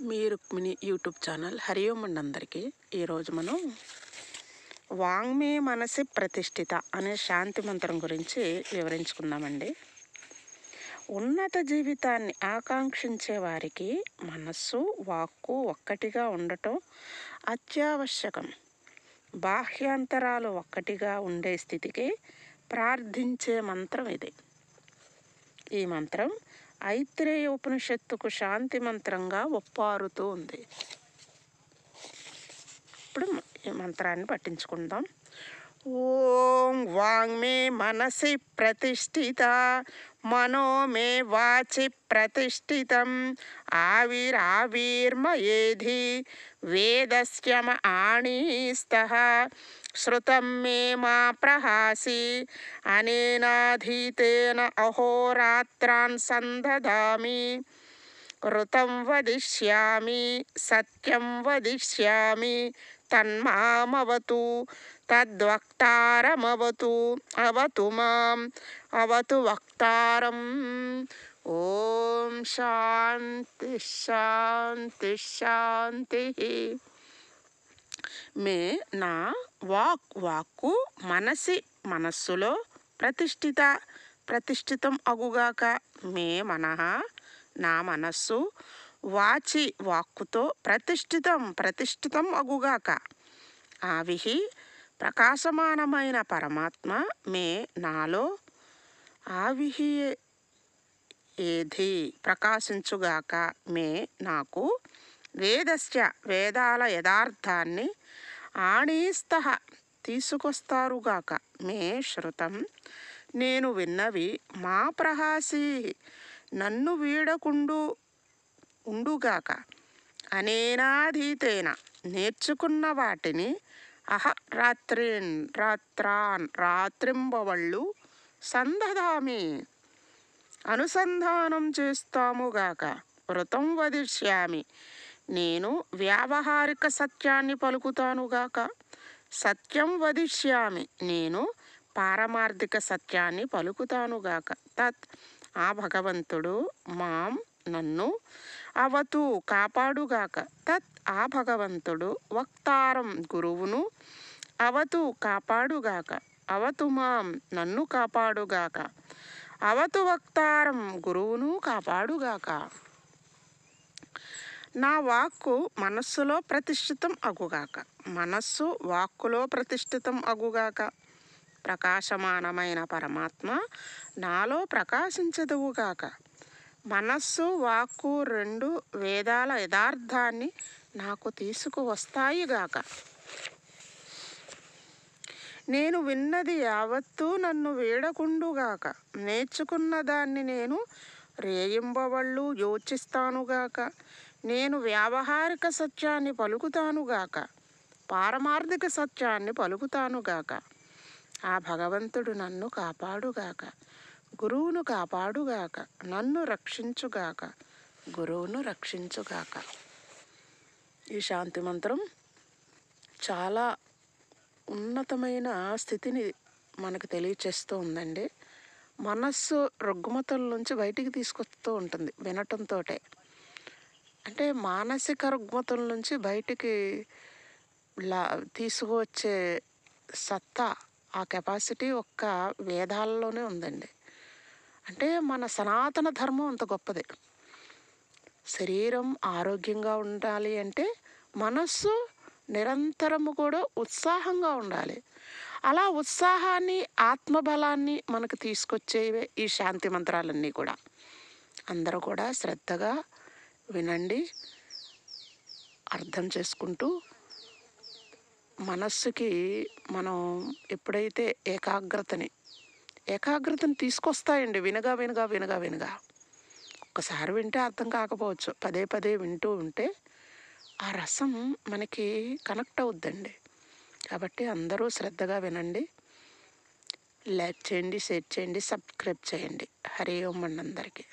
మీ Rukmini YouTube channel Hari ఓం అండి అందరికీ. ఈరోజు మనం వాంగ్మే మనసి ప్రతిష్ఠిత అనే శాంతి మంత్రం గురించి వివరించుకుందామండి. ఉన్నత జీవితాన్ని ఆకాంక్షించే వారికి మనస్సు వాక్కు ఒక్కటిగా ఉండటం అత్యావశ్యకం. బాహ్యాంతరాలు ఒక్కటిగా ఉండే స్థితికి ప్రార్థించే మంత్రం ఇది. ఈ మంత్రం ఐత్రేయ ఉపనిషత్తుకు శాంతి మంత్రంగా ఒప్పారుతూ ఉంది. ఇప్పుడు ఈ మంత్రాన్ని పట్టించుకుందాం. ఓం వాంగ్మే మనసి ప్రతిష్ఠిత మనో మే వాచి ప్రతిష్ఠితం ఆవిర్మయేధి వేదస్యమ ఆణీస్తః శ్రుతం మే మా ప్రహాసి అనేనాధీతేన అహోరాత్రాన్ సందదామి ఋతం వదిష్యామి సత్యం వదిష్యామి తన్మామవతు తద్వక్తారమవతు అవతు మాం అవతు వక్తారం. ఓం శాంతి శాంతి శాంతి. మే నా వాక్కు మనస్సులో ప్రతిష్ఠితం అగుగాక. మే మనః నా మనస్సు వాచి వాక్కుతో ప్రతిష్ఠితం అగుగాక. ఆవిహి ప్రకాశమానమైన పరమాత్మ మే నాలో ఆవిహి ఏధి ప్రకాశించుగాక. మే నాకు వేదాల యథార్థాన్ని ఆణీస్తః తీసుకొస్తారుగాక. మే శ్రుతం నేను విన్నవి మా ప్రహాసి నన్ను వీడకుండు ఉండుగాక. అనేనాధీతేన నేర్చుకున్న వాటిని రాత్రింబవళ్ళు సందదామి అనుసంధానం చేస్తాముగాక. వృతం వదిష్యామి నేను వ్యావహారిక సత్యాన్ని పలుకుతానుగాక. సత్యం వదిష్యామి నేను పారమార్థిక సత్యాన్ని పలుకుతానుగాక. తత్ ఆ భగవంతుడు మాం నన్ను అవతు కాపాడుగాక. తత్ ఆ భగవంతుడు వక్తారం గురువును అవతు కాపాడుగాక. అవతు మాం నన్ను కాపాడుగాక. అవతు వక్తారం గురువును కాపాడుగాక. నా వాక్కు మనస్సులో ప్రతిష్ఠితం అగుగాక. మనస్సు వాక్కులో ప్రతిష్ఠితం అగుగాక. ప్రకాశమానమైన పరమాత్మ నాలో ప్రకాశించదువుగాక. మనస్సు వాక్కు రెండు వేదాల యథార్థాన్ని నాకు తీసుకువస్తాయిగాక. నేను విన్నది యావత్తూ నన్ను వీడకుండుగాక. నేర్చుకున్న దాన్ని నేను రేయింబవళ్ళు యోచిస్తానుగాక. నేను వ్యావహారిక సత్యాన్ని పలుకుతానుగాక. పారమార్థిక సత్యాన్ని పలుకుతానుగాక. ఆ భగవంతుడు నన్ను కాపాడుగాక. గురువును కాపాడుగాక. నన్ను రక్షించుగాక. గురువును రక్షించుగాక. ఈ శాంతి మంత్రం చాలా ఉన్నతమైన స్థితిని మనకు తెలియచేస్తూ ఉందండి. మనస్సు రుగ్మతల నుంచి బయటికి తీసుకొస్తూ ఉంటుంది వినటంతో. అంటే మానసిక రుగ్మతల నుంచి బయటికి తీసుకువచ్చే సత్తా, ఆ కెపాసిటీ ఒక్క వేదాలలోనే ఉందండి. అంటే మన సనాతన ధర్మం అంత గొప్పది. శరీరం ఆరోగ్యంగా ఉండాలి అంటే మనస్సు నిరంతరము కూడా ఉత్సాహంగా ఉండాలి. అలా ఉత్సాహాన్ని ఆత్మబలాన్ని మనకు తీసుకొచ్చేవే ఈ శాంతి మంత్రాలన్నీ కూడా. అందరూ కూడా శ్రద్ధగా వినండి, అర్థం చేసుకుంటూ మనస్సుకి మనం ఎప్పుడైతే ఏకాగ్రతని తీసుకొస్తాయండి. వినగా ఒక్కసారి వింటే అర్థం కాకపోవచ్చు, పదే పదే వింటూ ఉంటే ఆ రసం మనకి కనెక్ట్ అవుద్దండి. కాబట్టి అందరూ శ్రద్ధగా వినండి. లైక్ చేయండి, షేర్ చేయండి, సబ్స్క్రైబ్ చేయండి. హరి ఓం అండి అందరికీ.